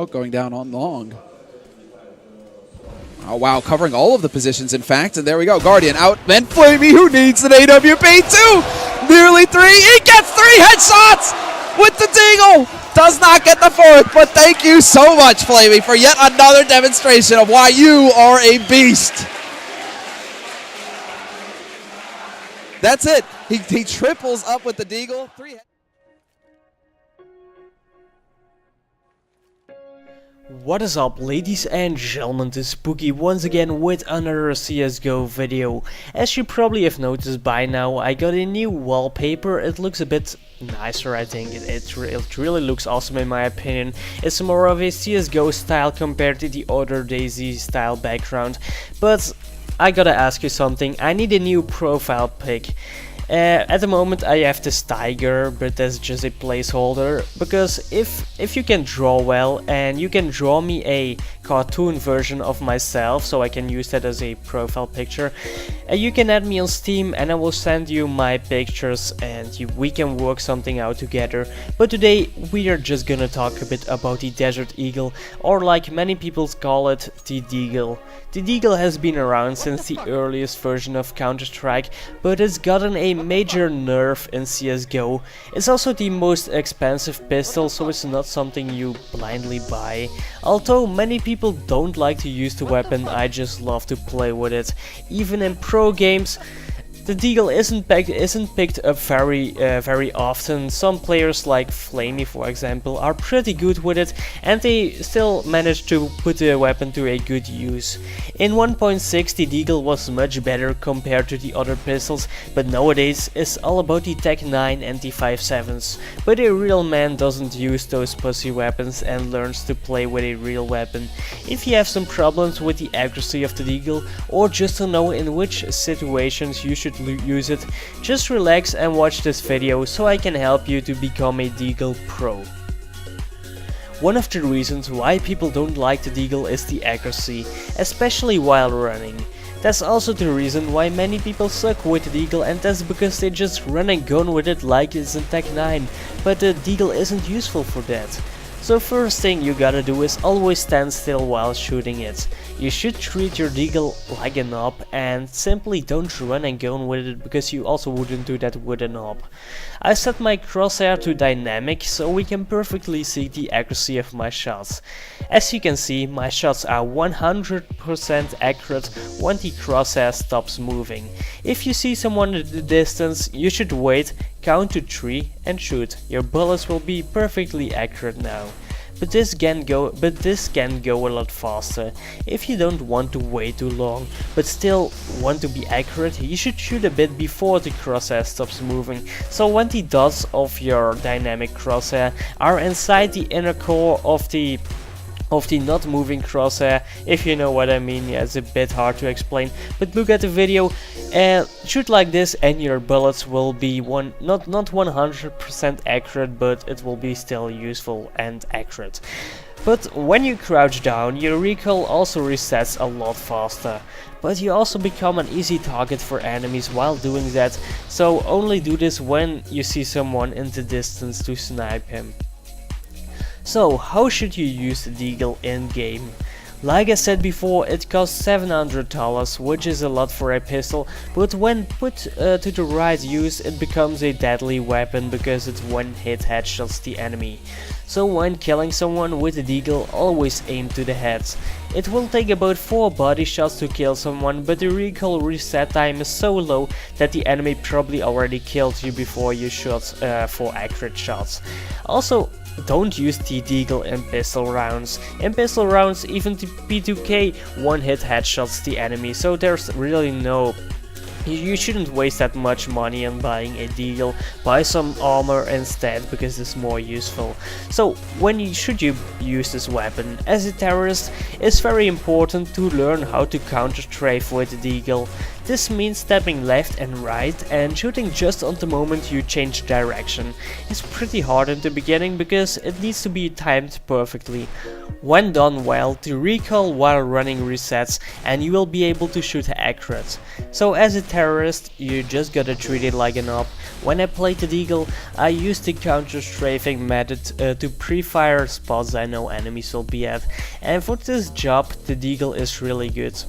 Going down on long. Oh wow, covering all of the positions in fact, and there we go. Guardian out, then Flamey, who needs an AWP too! Nearly 3, he gets 3 headshots with the deagle! Does not get the 4th, but thank you so much, Flamey, for yet another demonstration of why you are a beast. That's it, he triples up with the deagle. 3 What is up, ladies and gentlemen, this is Spooky once again with another CSGO video. As you probably have noticed by now, I got a new wallpaper. It looks a bit nicer, I think. It really looks awesome in my opinion. It's more of a CSGO style compared to the other DayZ style background. But I gotta ask you something, I need a new profile pic. At the moment I have this tiger, but that's just a placeholder, because if you can draw well and you can draw me a cartoon version of myself so I can use that as a profile picture, you can add me on Steam and I will send you my pictures and we can work something out together. But today we are just gonna talk a bit about the Desert Eagle, or like many people call it, the deagle. The deagle has been around since the earliest version of Counter-Strike, but it's gotten a major nerf in CSGO. It's also the most expensive pistol, so it's not something you blindly buy. Although many people don't like to use the weapon, I just love to play with it. Even in pro games, the deagle isn't picked up very often. Some players like Flamey, for example, are pretty good with it, and they still manage to put the weapon to a good use. In 1.6 the deagle was much better compared to the other pistols, but nowadays it's all about the Tech 9 and the 5.7s. But a real man doesn't use those pussy weapons and learns to play with a real weapon. If you have some problems with the accuracy of the deagle, or just to know in which situations you should use it, just relax and watch this video so I can help you to become a deagle pro. One of the reasons why people don't like the deagle is the accuracy, especially while running. That's also the reason why many people suck with the deagle, and that's because they just run and gun with it like it's in Tech 9, but the deagle isn't useful for that. So first thing you gotta do is always stand still while shooting it. You should treat your deagle like a knob and simply don't run and gun with it, because you also wouldn't do that with a knob. I set my crosshair to dynamic so we can perfectly see the accuracy of my shots. As you can see, my shots are 100% accurate when the crosshair stops moving. If you see someone at the distance, you should wait, count to 3 and shoot. Your bullets will be perfectly accurate now. But this can go a lot faster. If you don't want to wait too long, but still want to be accurate, you should shoot a bit before the crosshair stops moving. So when the dots of your dynamic crosshair are inside the inner core of the not moving crosshair, if you know what I mean. Yeah, it's a bit hard to explain, but look at the video and shoot like this and your bullets will be not 100% accurate, but it will be still useful and accurate. But when you crouch down, your recoil also resets a lot faster, but you also become an easy target for enemies while doing that, so only do this when you see someone in the distance to snipe him. So how should you use the deagle in game? Like I said before, it costs $700, which is a lot for a pistol, but when put to the right use it becomes a deadly weapon, because it one-hit headshots the enemy. So when killing someone with the deagle, always aim to the heads. It will take about 4 body shots to kill someone, but the recoil reset time is so low that the enemy probably already killed you before you shot for accurate shots. Also, don't use the deagle in pistol rounds. In pistol rounds, even the P2K one-hit headshots the enemy, so there's really no... You shouldn't waste that much money on buying a deagle. Buy some armor instead, because it's more useful. So when should you use this weapon? As a terrorist, it's very important to learn how to counter-strafe with the deagle. This means stepping left and right and shooting just on the moment you change direction. It's pretty hard in the beginning because it needs to be timed perfectly. When done well, the recoil while running resets and you will be able to shoot accurate. So as a terrorist, you just gotta treat it like an op. When I played the deagle, I used the counter-strafing method to pre-fire spots I know enemies will be at, and for this job the deagle is really good.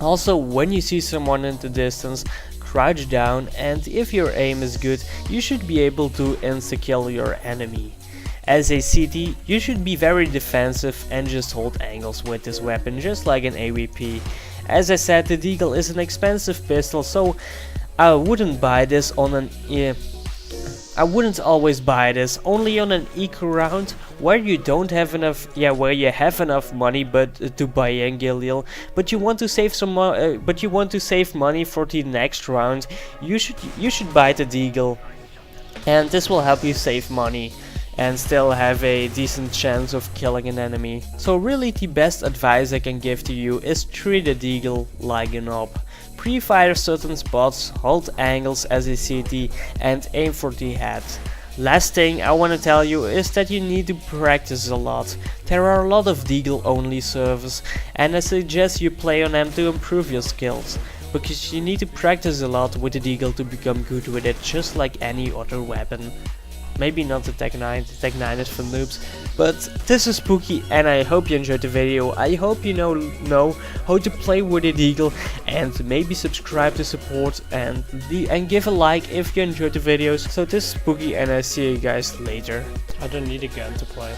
Also, when you see someone in the distance, crouch down, and if your aim is good, you should be able to insta-kill your enemy. As a CT, you should be very defensive and just hold angles with this weapon, just like an AWP. As I said, the deagle is an expensive pistol, so I wouldn't buy this on an I wouldn't always buy this, only on an eco round where you don't have enough, where you have enough money but to buy a Galil, but you want to save save money for the next round. You should buy the deagle, and this will help you save money and still have a decent chance of killing an enemy. So really the best advice I can give to you is treat the deagle like an op. Pre-fire certain spots, hold angles as a CT, and aim for the head. Last thing I want to tell you is that you need to practice a lot. There are a lot of deagle only servers, and I suggest you play on them to improve your skills, because you need to practice a lot with the deagle to become good with it, just like any other weapon. Maybe not the Tech 9, the Tech 9 is for noobs, but this is Spooky and I hope you enjoyed the video. I hope you know how to play with the deagle, and maybe subscribe to support and give a like if you enjoyed the videos. So this is Spooky and I see you guys later. I don't need a gun to play.